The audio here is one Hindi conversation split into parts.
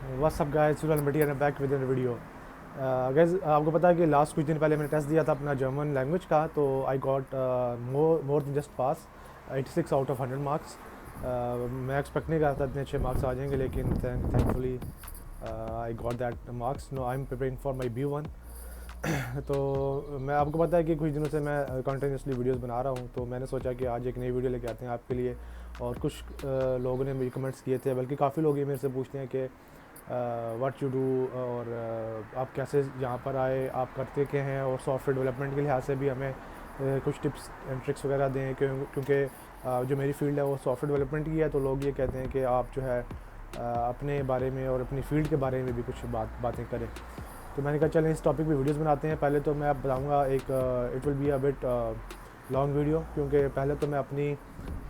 व्हाट्स अप गाइस, सुनील मटी and back with in video. Guys, आपको पता है कि लास्ट कुछ दिन पहले मैंने टेस्ट दिया था अपना जर्मन लैंग्वेज का, तो I got more than just pass 86 out of 100 marks. मैं एक्सपेक्ट नहीं कर रहा था इतने अच्छे मार्क्स आ जाएंगे, लेकिन thankfully I got that marks. No, I am preparing for my B1। तो मैं आपको पता है कि कुछ दिनों से मैं कंटिन्यूसली वीडियोस बना रहा हूँ, तो मैंने सोचा कि आज एक नई वीडियो लेके आते हैं आपके लिए। और कुछ लोगों ने मेरे कमेंट्स किए थे, बल्कि काफ़ी लोग ये मेरे से पूछते हैं कि व्हाट यू डू, और आप कैसे यहाँ पर आए, आप करते क्या हैं, और सॉफ्टवेयर डेवलपमेंट के लिहाज से भी हमें कुछ टिप्स एंड ट्रिक्स वगैरह दें, क्योंकि जो मेरी फील्ड है वो सॉफ्टवेयर डेवलपमेंट की है। तो लोग ये कहते हैं कि आप जो है अपने बारे में और अपनी फील्ड के बारे में भी कुछ बातें करें। तो मैंने कहा चलें इस टॉपिक पे वीडियोस बनाते हैं। पहले तो मैं आप बताऊंगा एक it will be a bit long video, क्योंकि पहले तो मैं अपनी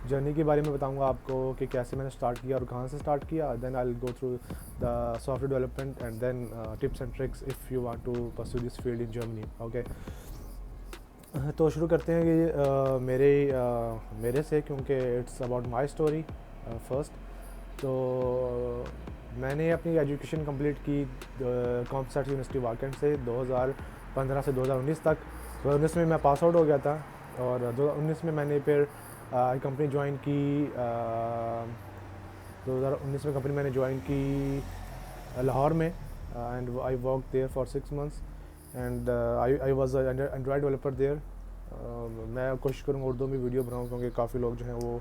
जर्नी के बारे में बताऊंगा आपको कि कैसे मैंने स्टार्ट किया और कहाँ से स्टार्ट किया। Then I will go through the software development and then tips and tricks if you want to pursue this field in Germany. Okay, तो शुरू करते हैं कि मेरे से, क्योंकि it's about my story first. तो मैंने अपनी एजुकेशन कंप्लीट की कॉमसर्ट यूनिवर्सिटी वाकंड से 2015 से 2019 तक। 2019 में मैं पास आउट हो गया था, और 2019 में मैंने फिर कंपनी ज्वाइन की। 2019 में कंपनी मैंने ज्वाइन की लाहौर में, and I work there for 6 months, and I was Android developer there. मैं कोशिश करूँगा उर्दू में वीडियो बनाऊँ, क्योंकि काफ़ी लोग जो हैं वो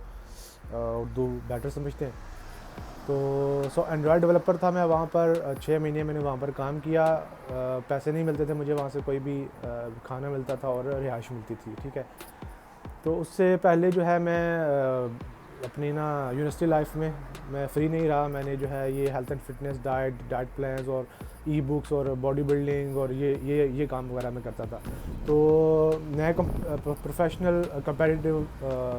उर्दू बेटर समझते हैं। तो एंड्रॉयड डेवलपर था मैं वहाँ पर। 6 महीने मैंने वहाँ पर काम किया। पैसे नहीं मिलते थे मुझे वहाँ से, कोई भी खाना मिलता था और रिहाइश मिलती थी, ठीक है। तो उससे पहले जो है मैं अपनी यूनिवर्सिटी लाइफ में मैं फ्री नहीं रहा। मैंने जो है ये health and fitness, diet plans और ई बुक्स और बॉडी बिल्डिंग और ये काम वगैरह मैं करता था। तो मैं professional competitive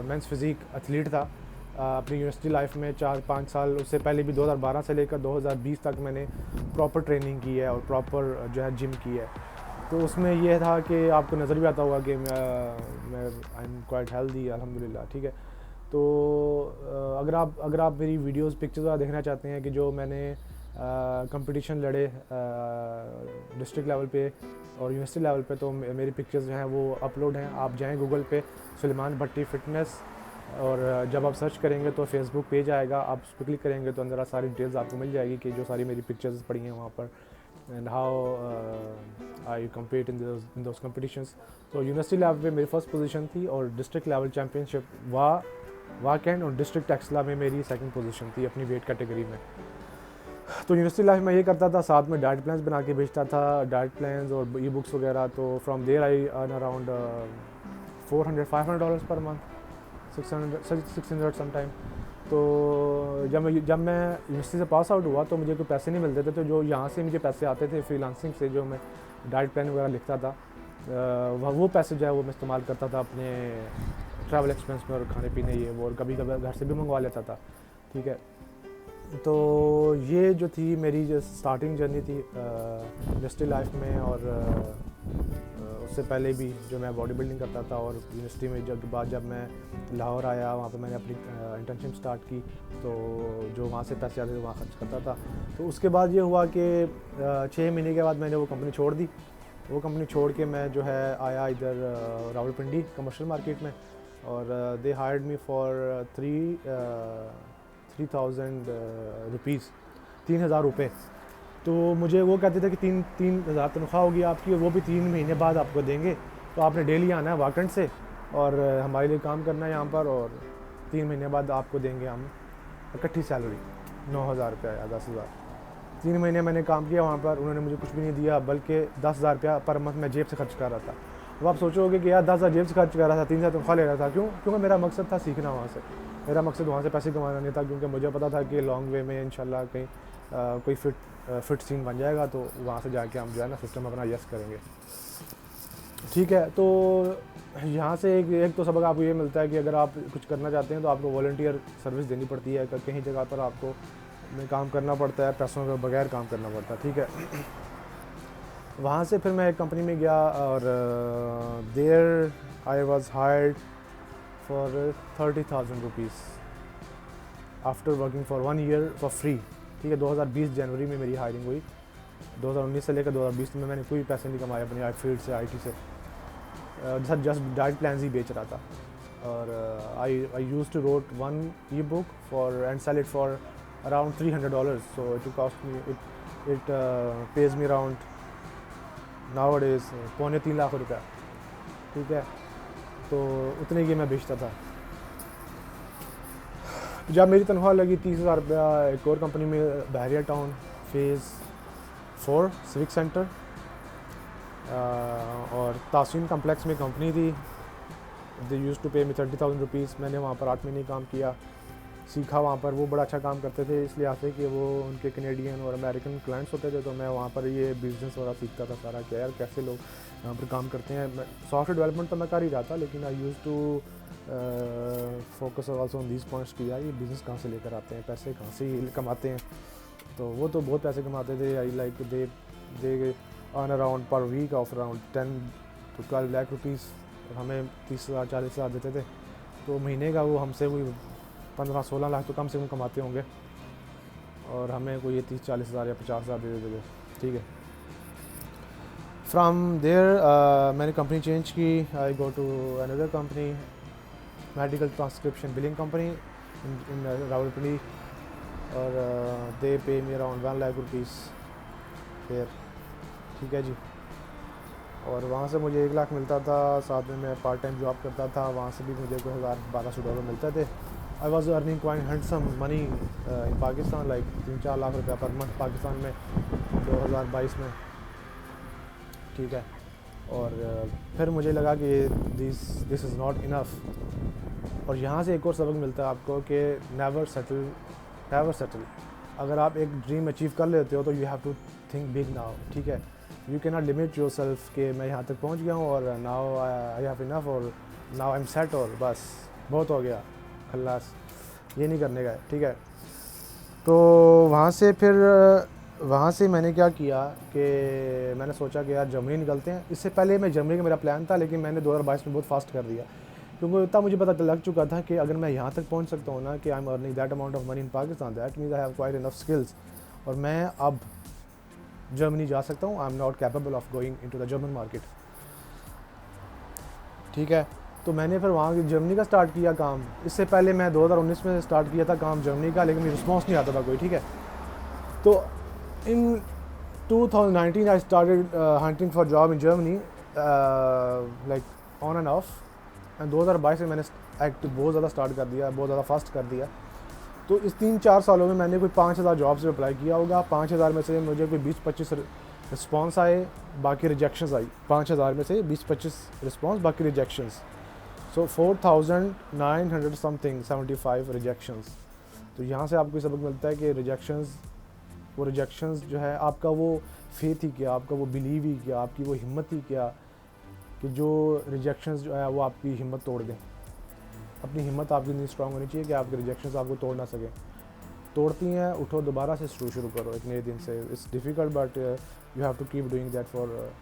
men's physique athlete था अपनी यूनिवर्सिटी लाइफ में 4-5 साल। उससे पहले भी 2012 से लेकर 2020 तक मैंने प्रॉपर ट्रेनिंग की है और प्रॉपर जो है जिम की है। तो उसमें यह था कि आपको नज़र भी आता होगा कि मैं आई एम क्वाइट हेल्दी अल्हम्दुलिल्लाह, ठीक है। तो अगर आप मेरी वीडियोस पिक्चर्स वगैरह देखना चाहते हैं कि जो मैंने कंपटीशन लड़े डिस्ट्रिक्ट लेवल पे और यूनिवर्सिटी लेवल पे, तो मेरी पिक्चर्स जो हैं वो अपलोड हैं। आप जाएं गूगल पे सुलेमान भट्टी फ़िटनेस, और जब आप सर्च करेंगे तो फेसबुक पेज आएगा। आप उस पर क्लिक करेंगे तो अंदर सारी डिटेल्स आपको मिल जाएगी कि जो सारी मेरी पिक्चर्स पड़ी हैं वहाँ पर, and how I compete in those competitions. तो यूनिवर्सिटी लेवल पे मेरी फर्स्ट पोजीशन थी, और डिस्ट्रिक्ट लेवल चैम्पियनशिप वाकैंड और डिस्ट्रिक्ट एक्सला में मेरी सेकंड पोजीशन थी अपनी वेट कैटेगरी में। तो यूनिवर्सिटी लाइफ में ये करता था, साथ में डाइट प्लान्स बना के बेचता था, डाइट प्लान्स और ई बुक्स वगैरह। तो from there I earn around $400-500 per month, 600 sometime. तो जब मैं यूनिवर्सिटी से पास आउट हुआ तो मुझे कोई पैसे नहीं मिलते थे। तो जो यहाँ से मुझे पैसे आते थे फ्रीलांसिंग से, जो मैं डाइट प्लान वगैरह लिखता था, वो पैसे जो है वो मैं इस्तेमाल करता था अपने ट्रैवल एक्सपेंस में और खाने पीने ये वो, और कभी कभी घर से भी मंगवा लेता था, ठीक है। तो ये जो थी मेरी जो स्टार्टिंग जर्नी थी यूनिवर्सिटी लाइफ में। और उससे पहले भी जो मैं बॉडी बिल्डिंग करता था, और यूनिवर्सिटी में जब मैं लाहौर आया, वहाँ पे मैंने अपनी इंटर्नशिप स्टार्ट की। तो जो वहाँ से पैसे आते थे वहाँ खर्च करता था। तो उसके बाद ये हुआ कि 6 महीने के बाद मैंने वो कंपनी छोड़ दी। वो कंपनी छोड़ के मैं जो है आया इधर रावलपिंडी कमर्शियल मार्केट में, और they hired me for 3,000 rupees, 3,000 रुपये। तो मुझे वो कहते थे कि 3,000 तनख्वाह होगी आपकी, और वो भी 3 महीने बाद आपको देंगे। तो आपने डेली आना है वाकंड से और हमारे लिए काम करना है यहाँ पर, और 3 महीने बाद आपको देंगे हम इकट्ठी सैलरी 9,000 रुपया या 10,000। 3 महीने मैंने काम किया वहाँ पर, उन्होंने मुझे कुछ भी नहीं दिया, बल्कि 10,000 रुपया पर मंथ मैं जेब से खर्च कर रहा था। अब आप सोचोगे कि यार 10,000 जेब से खर्च कर रहा था, 3,000 तनख्वाह ले रहा था, क्यों? क्योंकि मेरा मकसद था सीखना वहाँ से। मेरा मकसद वहाँ से पैसे कमाना नहीं था, क्योंकि मुझे पता था कि लॉन्ग वे में इंशाल्लाह कहीं कोई फिट सीन बन जाएगा, तो वहाँ से जाके हम जो है ना सिस्टम अपना यस करेंगे, ठीक है। तो यहाँ से एक तो सबक आपको ये मिलता है कि अगर आप कुछ करना चाहते हैं तो आपको वॉलंटियर सर्विस देनी पड़ती है। कहीं जगह पर आपको में काम करना पड़ता है, पैसों के बगैर काम करना पड़ता है, ठीक है। वहाँ से फिर मैं एक कंपनी में गया, और there I was hired for 30,000 rupees after working for 1 year for free, ठीक है। 2020 जनवरी में मेरी हायरिंग हुई। 2019 से लेकर 2020 में मैंने कोई पैसे नहीं कमाए अपनी फील्ड से, आईटी से। जस्ट डाइट प्लान्स ही बेच रहा था। और I used to wrote one e book for and sell it for around $300, so it cost me it pays me around now days $2.25 lakh, ठीक है। तो उतने की मैं बेचता था। जब मेरी तनख्वाह लगी 30,000 रुपया एक और कंपनी में, बहरिया टाउन फेज़ 4 सिविक सेंटर, और तासीन कम्प्लेक्स में कंपनी थी। दे यूज़ टू पे मी 30,000 रुपीज़। मैंने वहाँ पर 8 महीने काम किया, सीखा वहाँ पर। वो बड़ा अच्छा काम करते थे, इसलिए आते कि वो उनके कनेडियन और अमेरिकन क्लाइंट्स होते थे। तो मैं वहाँ पर ये बिज़नेस वगैरह सीखता था सारा, क्या यार कैसे लोग यहाँ पर काम करते हैं। सॉफ्टवेयर डेवलपमेंट तो मैं कर ही रहा था, लेकिन I used to focus also on these points की यार ये बिज़नेस कहाँ से लेकर आते हैं, पैसे कहाँ से कमाते हैं। तो वो तो बहुत पैसे कमाते थे। I like they earn around per week of around 10 to 12 lakh rupees, और हमें 30,000 40,000 देते थे। तो महीने का वो हमसे कोई 15-16 लाख तो कम से कम कमाते होंगे, और हमें कोई ये 30-40,000 या 50,000 दे देते थे, ठीक है। फ्राम देयर मैंने कंपनी चेंज की। I go to another company, medical transcription billing company in Rawalpindi, और दे पे मी अराउंड 1 लाख रुपीज़ फिर, ठीक है जी। और वहाँ से मुझे 1 लाख मिलता था, साथ में मैं पार्ट टाइम जॉब करता था, वहाँ से भी मुझे कोई $1,000-1,200 मिलते थे। I was earning quite handsome money in Pakistan, like 3-4 lakh रुपया पर मंथ पाकिस्तान में 2022 में, ठीक है। और फिर मुझे लगा कि दिस इज़ नॉट इनफ। और यहाँ से एक और सबक मिलता है आपको कि नेवर सेटल। अगर आप एक ड्रीम अचीव कर लेते हो तो you have to think big now, ठीक है। You can not limit your self कि मैं यहाँ तक पहुँच गया हूँ और नाउ आई हैव इनफ, और नाउ आई एम सेट, और बस बहुत हो गया खल्लास, ये नहीं करने का, ठीक है। तो वहाँ से मैंने क्या किया कि मैंने सोचा कि यार जर्मनी निकलते हैं। इससे पहले मैं जर्मनी का मेरा प्लान था, लेकिन मैंने 2022 में बहुत फास्ट कर दिया, क्योंकि इतना मुझे पता लग चुका था कि अगर मैं यहाँ तक पहुँच सकता हूँ ना कि I am earning that amount of money in Pakistan, that means I have quite enough skills, और मैं अब जर्मनी जा सकता हूँ। I am not capable of going into the German market, ठीक है। तो मैंने फिर वहाँ की जर्मनी का स्टार्ट किया काम। इससे पहले मैं 2019 में स्टार्ट किया था काम जर्मनी का, लेकिन रिस्पॉन्स नहीं आता था कोई, ठीक है। तो इन 2019 I started hunting for job in Germany, like on end of. And 2022 में मैंने एक्टिव बहुत ज़्यादा स्टार्ट कर दिया, बहुत ज़्यादा फास्ट कर दिया। तो इस 3-4 सालों में मैंने कोई 5,000 जॉब से अप्लाई किया होगा। 5,000 में से मुझे कोई 20-25 रिस्पॉन्स आए, बाकी रिजेक्शंस आई। 5,000 में से 20-25 रिस्पॉन्स, बाकी रिजेक्शंस। सो 4,900 समथिंग 75 रिजेक्शंस। तो यहाँ से आपको सबक मिलता है कि रिजेक्शंस जो है, आपका वो फेथ ही क्या, आपका वो बिलीव ही क्या, आपकी वो हिम्मत ही क्या, कि जो रिजेक्शंस जो है वो आपकी हिम्मत तोड़ दें। अपनी हिम्मत आपकी इतनी स्ट्रांग होनी चाहिए कि आपके रिजेक्शंस आपको तोड़ ना सकें। तोड़ती हैं, उठो, दोबारा से शुरू करो एक नए दिन से। It's difficult, but you have to keep doing that for,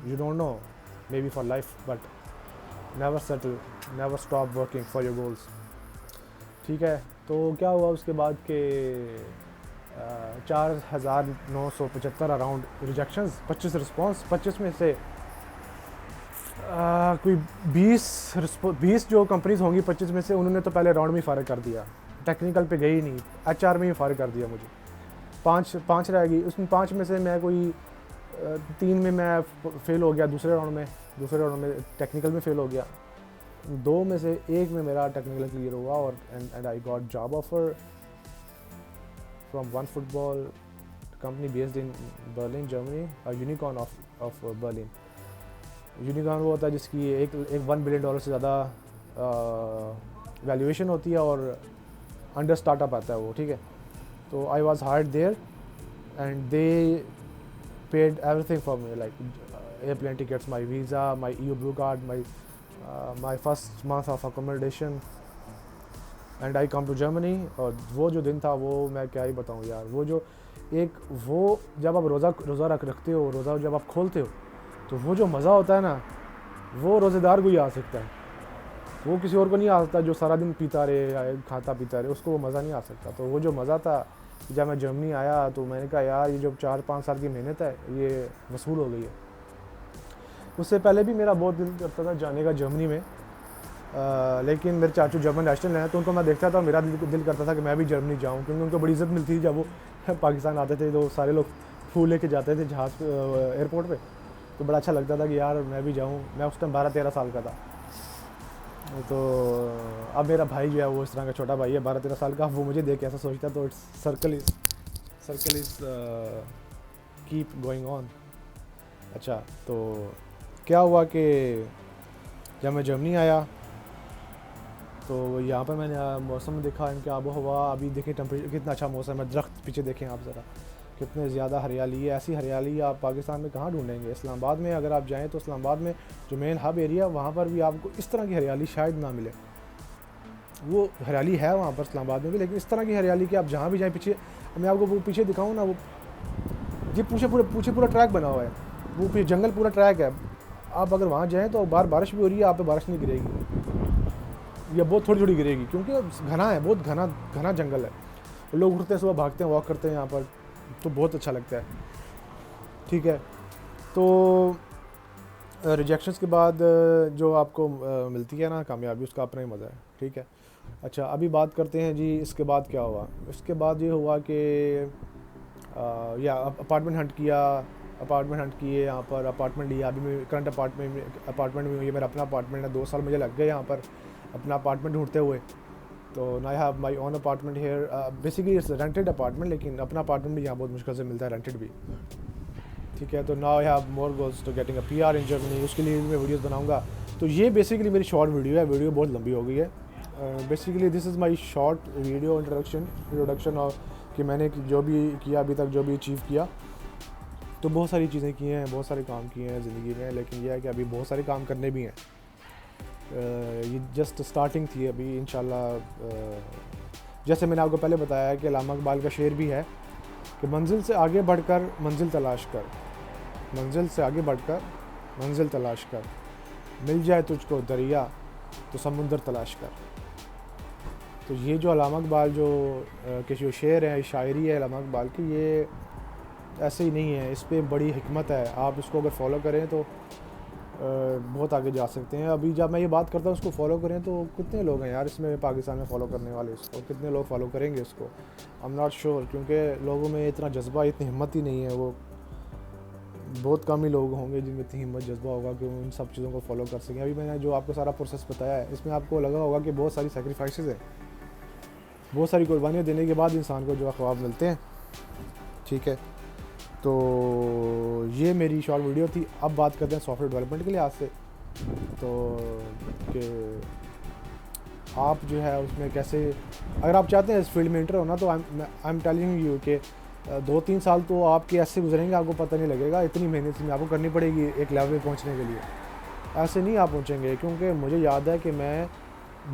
you don't know, may be for life, but never settle, never stop working for your goals, ठीक है। तो क्या हुआ उसके बाद के 4,975 अराउंड रिजेक्शंस, 25 रिस्पॉन्स। 25 में से कोई 20 जो कंपनीज होंगी 25 में से, उन्होंने तो पहले राउंड में ही फारिग कर दिया, टेक्निकल पे गई नहीं, HR में ही फारिग कर दिया मुझे। 5 रह गई, उसमें 5 में से मैं कोई 3 में मैं फेल हो गया, दूसरे राउंड में टेक्निकल में फेल हो गया। 2 में से 1 में मेरा टेक्निकल क्लियर हुआ, और and I got job offer from one football company based in Berlin Germany, unicorn of Berlin. Unicorn वो होता है जिसकी एक $1 बिलियन से ज़्यादा वैल्यूएशन होती है, और अंडर स्टार्टअप आता है वो, ठीक है। तो I was hired there and they paid everything for me, like airplane tickets, my visa, my EU blue card, my first month of accommodation, and I come to Germany. और वो जो दिन था वो मैं क्या ही बताऊँ यार, वो जब आप रोज़ा रखते हो, रोज़ा जब आप खोलते हो, तो वो जो मज़ा होता है ना, वो रोज़ेदार को ही आ सकता है, वो किसी और को नहीं आ सकता। जो सारा दिन पीता रहे, खाता पीता रहे, उसको वो मज़ा नहीं आ सकता। तो वो जो मज़ा था जब मैं जर्मनी आया तो मैंने कहा यार ये जो 4-5 साल की मेहनत है ये वसूल हो गई है। उससे पहले भी मेरा बहुत दिल करता था जाने का जर्मनी में, लेकिन मेरे चाचू जर्मन नेशनल हैं तो उनको मैं देखता था, मेरा दिल करता था कि मैं भी जर्मनी जाऊँ, क्योंकि उनको बड़ी इज़्ज़त मिलती थी जब वो पाकिस्तान आते थे तो सारे लोग फूल लेके जाते थे जहाज़ एयरपोर्ट पे, तो बड़ा अच्छा लगता था कि यार मैं भी जाऊँ। मैं उस टाइम 12-13 साल का था। तो अब मेरा भाई जो है वो इस तरह का छोटा भाई है 12-13 साल का, वो मुझे देख के ऐसा सोचता है, तो it's circle is keep going on. अच्छा, तो क्या हुआ कि जब मैं जर्मनी आया तो यहाँ पर मैंने मौसम देखा, इनके आबो हवा, अभी देखें टेम्परेचर कितना अच्छा मौसम है, दरख्त पीछे देखें आप ज़रा कितने ज़्यादा हरियाली है। ऐसी हरियाली आप पाकिस्तान में कहाँ ढूंढेंगे। इस्लामाबाद में अगर आप जाएँ तो इस्लामाबाद में जो मेन हब एरिया वहाँ पर भी आपको इस तरह की हरियाली शायद ना मिले। वो हरियाली है वहाँ पर इस्लामाबाद में भी, लेकिन इस तरह की हरियाली कि आप जहाँ भी जाएँ, पीछे मैं आपको वो पीछे दिखाऊँ ना, वो ये पूछे पूरा ट्रैक बना हुआ है, वो पीछे जंगल पूरा ट्रैक है। आप अगर वहाँ जाएँ तो बाहर बारिश भी हो रही है, आप पे बारिश नहीं गिरेगी या बहुत थोड़ी थोड़ी गिरेगी, क्योंकि घना है, बहुत घना जंगल है। लोग उठते हैं सुबह, भागते हैं, वॉक करते हैं यहाँ पर, तो बहुत अच्छा लगता है। ठीक है, तो रिजेक्शंस के बाद जो आपको मिलती है ना कामयाबी, उसका अपना ही मज़ा है। ठीक है, अच्छा अभी बात करते हैं जी इसके बाद क्या हुआ। इसके बाद ये हुआ कि या अपार्टमेंट हंट किए यहाँ पर, अपार्टमेंट लिया। अभी मैं करंट अपार्टमेंट में, ये मेरा अपना अपार्टमेंट है। 2 साल मुझे लग गए यहाँ पर अपना अपार्टमेंट ढूंढते हुए। तो ना I have my own apartment here, basically it's rented apartment, लेकिन अपना अपार्टमेंट भी यहाँ बहुत मुश्किल से मिलता है, रेंटेड भी। ठीक है, तो now I have more goals to getting a PR in Germany, उसके लिए मैं वीडियोस बनाऊंगा। तो ये बेसिकली मेरी शॉर्ट वीडियो है, वीडियो बहुत लंबी हो गई है। Basically this is my short video introduction और कि मैंने जो भी किया अभी तक, जो भी अचीव किया। तो बहुत सारी चीज़ें की हैं, बहुत सारे काम किए हैं ज़िंदगी में, लेकिन यह है कि अभी बहुत सारे काम करने भी हैं। ये जस्ट स्टार्टिंग थी अभी, इंशाल्लाह। जैसे मैंने आपको पहले बताया कि अल्लामा इकबाल का शेर भी है कि मंजिल से आगे बढ़कर मंजिल तलाश कर, मंजिल से आगे बढ़कर मंजिल तलाश कर, मिल जाए तुझको दरिया तो समुंदर तलाश कर। तो ये जो अल्लामा इकबाल के जो शेर है, शायरी है अल्लामा इकबाल की, ये ऐसे ही नहीं है, इस पर बड़ी हिकमत है। आप इसको अगर फॉलो करें तो बहुत आगे जा सकते हैं। अभी जब मैं ये बात करता हूँ उसको फॉलो करें, तो कितने लोग हैं यार इसमें पाकिस्तान में फॉलो करने वाले इसको, कितने लोग फॉलो करेंगे इसको, आई एम नॉट श्योर, क्योंकि लोगों में इतना जज्बा, इतनी हिम्मत ही नहीं है। वो बहुत कम ही लोग होंगे जिनमें इतनी हिम्मत जज्बा होगा कि वो इन सब चीज़ों को फॉलो कर सकें। अभी मैंने जो आपको सारा प्रोसेस बताया है, इसमें आपको लगा होगा कि बहुत सारी सेक्रीफाइसेस हैं, बहुत सारी कुर्बानियाँ देने के बाद इंसान को जो ख्वाब मिलते हैं। ठीक है, तो ये मेरी शॉर्ट वीडियो थी। अब बात करते हैं सॉफ्टवेयर डेवलपमेंट के लिहाज से, तो कि आप जो है उसमें कैसे, अगर आप चाहते हैं इस फील्ड में इंटर होना, तो आई एम टेलिंग यू कि 2-3 साल तो आपके ऐसे गुजरेंगे, आपको पता नहीं लगेगा। इतनी मेहनत में आपको करनी पड़ेगी एक लेवल पे पहुंचने के लिए, ऐसे नहीं आप पहुंचेंगे। क्योंकि मुझे याद है कि मैं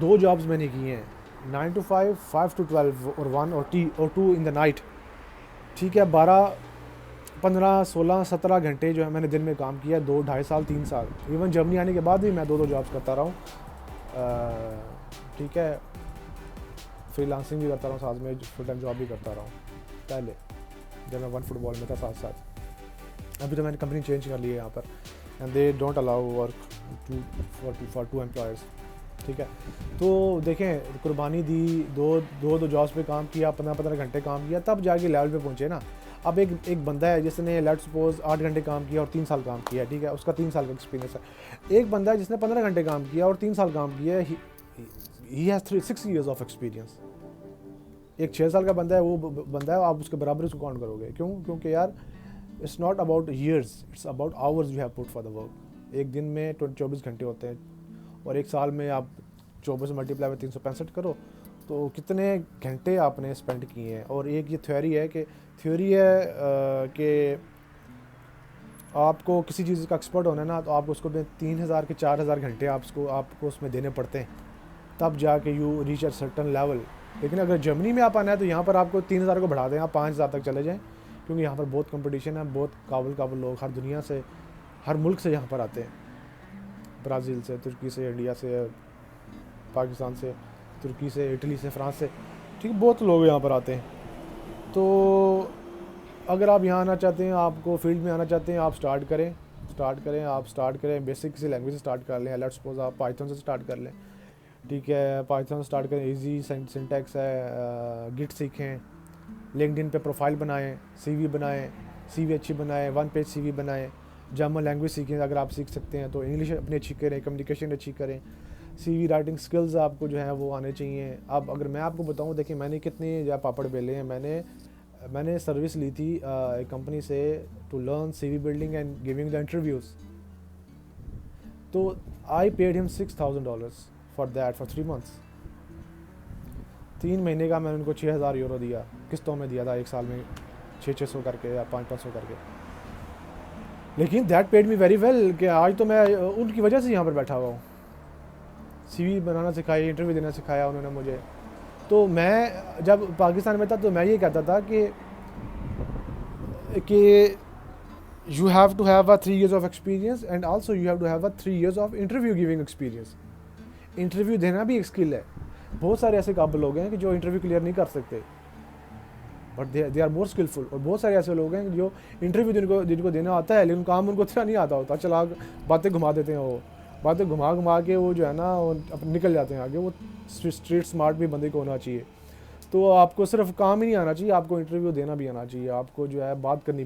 2 जॉब्स मैंने की हैं, 9 to 5, 5 to 12 और 1 और 2 इन द नाइट। ठीक है, 12, 15, 16, 17 घंटे जो है मैंने दिन में काम किया, 2-2.5 साल, 3 साल। इवन जर्मनी आने के बाद भी मैं 2 जॉब्स करता रहा हूँ। ठीक है, फ्रीलांसिंग भी करता रहा हूँ, साथ में फुल टाइम जॉब भी करता रहा हूँ पहले, जब मैं वन फुटबॉल में था साथ साथ। अभी तो मैंने कंपनी चेंज कर ली है यहाँ पर, and they don't allow work for 2 employees. ठीक है, तो देखें कुर्बानी दी, दो जॉब्स पे काम किया, 15-15 घंटे काम किया, तब जाके लेवल पे पहुँचे ना। अब एक बंदा है जिसने लेट्स सपोज 8 घंटे काम किया और 3 साल काम किया, ठीक है, उसका 3 साल का एक्सपीरियंस है। एक बंदा है जिसने 15 घंटे काम किया और 3 साल काम किया, he has 6 years of experience. एक 6 साल का बंदा है, वो बंदा है, आप उसके बराबर उसको काउंट करोगे। क्यों? क्योंकि यार it's not about years, it's about hours you have put for the work. एक दिन में 24 घंटे होते हैं, और एक साल में आप 24 मल्टीप्लाई में 365 करो, तो कितने घंटे आपने स्पेंड किए हैं। और एक ये थ्योरी है कि आपको किसी चीज़ का एक्सपर्ट होना है ना, तो आपको उसको 3000 के 4000 घंटे आपको उसमें देने पड़ते हैं, तब जाके you reach a certain level. लेकिन अगर जर्मनी में आप आना है तो यहाँ पर आपको 3000 को बढ़ा दें, आप 5000 तक चले जाएँ, क्योंकि यहाँ पर बहुत कंपटीशन है, बहुत काबिल लोग हर दुनिया से, हर मुल्क से यहाँ पर आते हैं, ब्राज़ील से, तुर्की से, इंडिया से, पाकिस्तान से, तुर्की से, इटली से, फ्रांस से, ठीक है, बहुत लोग यहाँ पर आते हैं। तो अगर आप यहाँ आना चाहते हैं, आपको फील्ड में आना चाहते हैं, आप स्टार्ट करें बेसिक किसी लैंग्वेज से स्टार्ट कर लें। लेट्स सपोज आप पाइथन से स्टार्ट कर लें, ठीक है, पाइथन से स्टार्ट करें, इजी सिंटैक्स है, गिट सीखें, लिंक्डइन पे प्रोफाइल बनाएं, सीवी बनाएं, सीवी अच्छी बनाएं, 1 पेज सीवी बनाएं, जावा लैंग्वेज सीखें अगर आप सीख सकते हैं तो, इंग्लिश अपनी अच्छी करें, कम्युनिकेशन अच्छी करें, सीवी राइटिंग स्किल्स आपको जो है वो आने चाहिए। अब अगर मैं आपको बताऊं, देखिए मैंने कितने जो पापड़ बेले हैं, मैंने सर्विस ली थी एक कंपनी से to learn CV building and giving the interviews. तो I paid him $6,000 for that for 3 months। 3 महीने का मैंने उनको 6,000 यूरो दिया, किस्तों में दिया था, एक साल में 600 करके या 500 करके। लेकिन that paid me very well कि आज तो मैं उनकी वजह से यहाँ पर बैठा हुआ हूँ। सीवी बनाना सिखाया, इंटरव्यू देना सिखाया उन्होंने मुझे। तो मैं जब पाकिस्तान में था तो मैं ये कहता था कि you have to have a 3 years of experience and also you have to have a 3 years of interview giving experience. Interview देना भी एक स्किल है। बहुत सारे ऐसे काबिल लोग हैं कि जो इंटरव्यू क्लियर नहीं कर सकते, but they are more skillful. और बहुत सारे ऐसे लोग हैं जो इंटरव्यू जिनको देना आता है लेकिन काम उनको इतना नहीं आता होता, चला बातें घुमा देते हैं, वो बातें घुमा के वो जो है ना वो निकल जाते हैं आगे। वो स्ट्रीट स्मार्ट भी बंदे को होना चाहिए। तो आपको सिर्फ काम ही नहीं आना चाहिए, आपको इंटरव्यू देना भी आना चाहिए, आपको जो है बात करनी भी